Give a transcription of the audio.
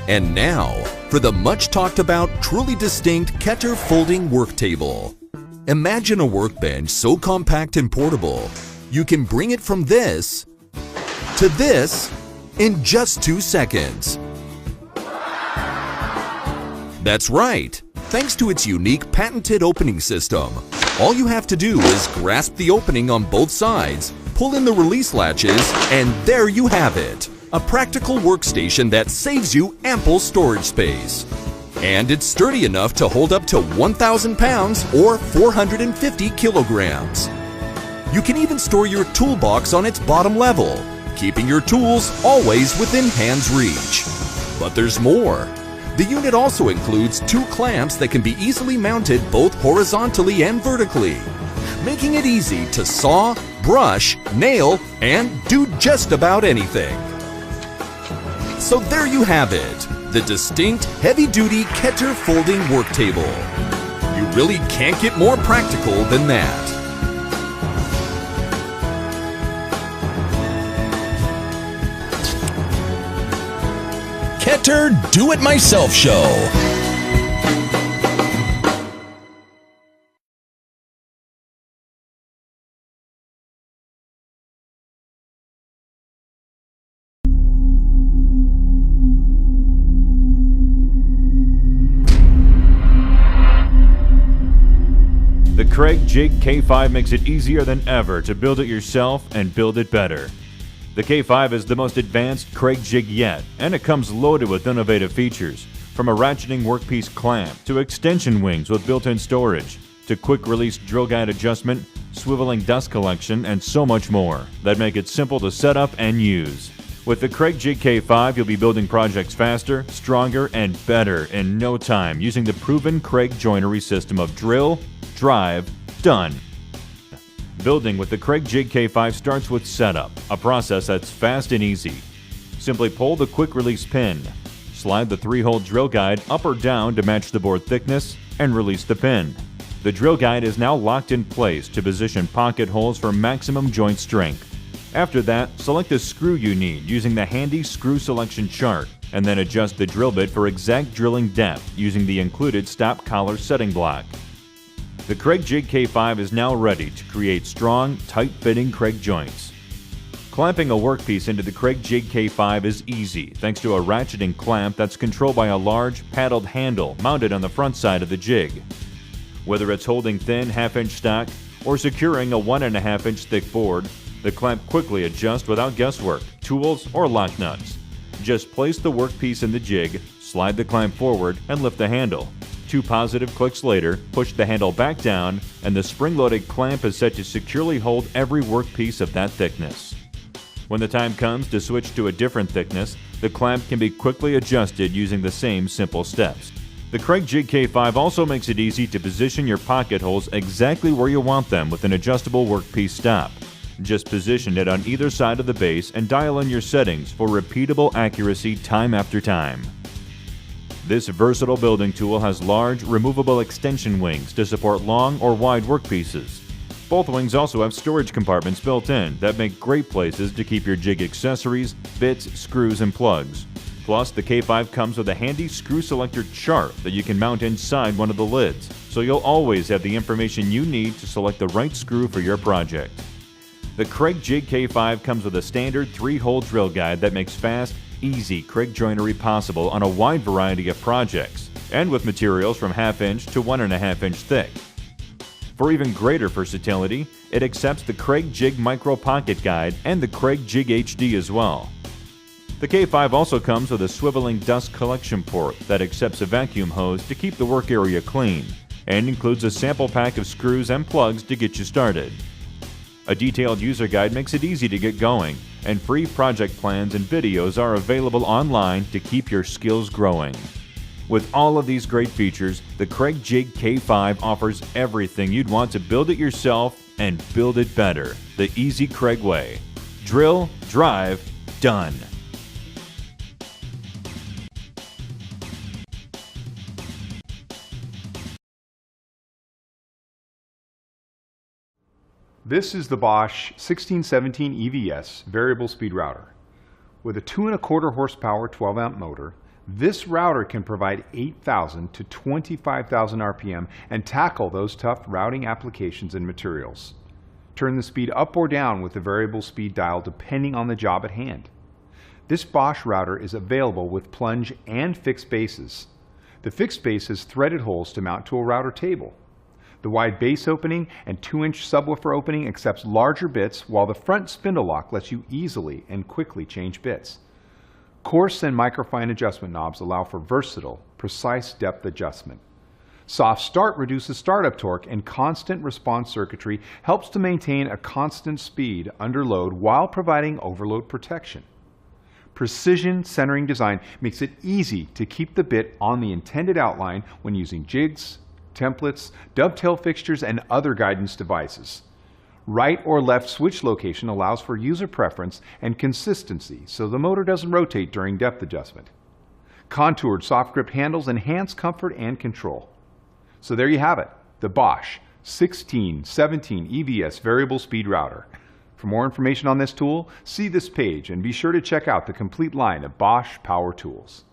And now, for the much talked about, truly distinct Keter folding work table. Imagine a workbench so compact and portable, you can bring it from this to this in just 2 seconds. That's right. Thanks to its unique patented opening system, all you have to do is grasp the opening on both sides, pull in the release latches, and there you have it. A practical workstation that saves you ample storage space. And it's sturdy enough to hold up to 1,000 pounds or 450 kilograms. You can even store your toolbox on its bottom level, keeping your tools always within hand's reach. But there's more. The unit also includes 2 clamps that can be easily mounted both horizontally and vertically, making it easy to saw, brush, nail, and do just about anything. So there you have it, the distinct heavy-duty Keter folding work table. You really can't get more practical than that. Keter Do-It-Myself Show. The Kreg Jig K5 makes it easier than ever to build it yourself and build it better. The K5 is the most advanced Kreg jig yet, and it comes loaded with innovative features, from a ratcheting workpiece clamp to extension wings with built-in storage, to quick-release drill guide adjustment, swiveling dust collection, and so much more that make it simple to set up and use. With the Kreg Jig K5, you'll be building projects faster, stronger, and better in no time using the proven Kreg joinery system of drill, drive, done. Building with the Kreg Jig K5 starts with setup, a process that's fast and easy. Simply pull the quick release pin, slide the 3-hole drill guide up or down to match the board thickness, and release the pin. The drill guide is now locked in place to position pocket holes for maximum joint strength. After that, select the screw you need using the handy screw selection chart, and then adjust the drill bit for exact drilling depth using the included stop collar setting block. The Kreg Jig K5 is now ready to create strong, tight-fitting Kreg joints. Clamping a workpiece into the Kreg Jig K5 is easy thanks to a ratcheting clamp that's controlled by a large, paddled handle mounted on the front side of the jig. Whether it's holding thin half-inch stock or securing a 1.5-inch thick board, the clamp quickly adjusts without guesswork, tools, or lock nuts. Just place the workpiece in the jig, slide the clamp forward, and lift the handle. 2 positive clicks later, push the handle back down, and the spring-loaded clamp is set to securely hold every workpiece of that thickness. When the time comes to switch to a different thickness, the clamp can be quickly adjusted using the same simple steps. The Kreg Jig K5 also makes it easy to position your pocket holes exactly where you want them with an adjustable workpiece stop. Just position it on either side of the base and dial in your settings for repeatable accuracy time after time. This versatile building tool has large, removable extension wings to support long or wide workpieces. Both wings also have storage compartments built in that make great places to keep your jig accessories, bits, screws, and plugs. Plus, the K5 comes with a handy screw selector chart that you can mount inside one of the lids, so you'll always have the information you need to select the right screw for your project. The Kreg Jig K5 comes with a standard 3-hole drill guide that makes fast, easy Kreg joinery possible on a wide variety of projects, and with materials from 1/2-inch to 1.5-inch thick. For even greater versatility, it accepts the Kreg Jig Micro Pocket Guide and the Kreg Jig HD as well. The K5 also comes with a swiveling dust collection port that accepts a vacuum hose to keep the work area clean, and includes a sample pack of screws and plugs to get you started. A detailed user guide makes it easy to get going, and free project plans and videos are available online to keep your skills growing. With all of these great features, the Kreg Jig K5 offers everything you'd want to build it yourself and build it better, the easy Kreg way. Drill, drive, done. This is the Bosch 1617 EVS variable speed router. With a 2.25 horsepower 12-amp motor, This router can provide 8,000 to 25,000 RPM and tackle those tough routing applications and materials. Turn the speed up or down with the variable speed dial depending on the job at hand. This Bosch router is available with plunge and fixed bases. The fixed base has threaded holes to mount to a router table. The wide base opening and 2-inch subwoofer opening accepts larger bits, while the front spindle lock lets you easily and quickly change bits. Coarse and microfine adjustment knobs allow for versatile, precise depth adjustment. Soft start reduces startup torque, and constant response circuitry helps to maintain a constant speed under load while providing overload protection. Precision centering design makes it easy to keep the bit on the intended outline when using jigs, templates, dovetail fixtures, and other guidance devices. Right or left switch location allows for user preference and consistency, so the motor doesn't rotate during depth adjustment. Contoured soft grip handles enhance comfort and control. So there you have it, the Bosch 1617 EVS variable speed router. For more information on this tool, see this page and be sure to check out the complete line of Bosch power tools.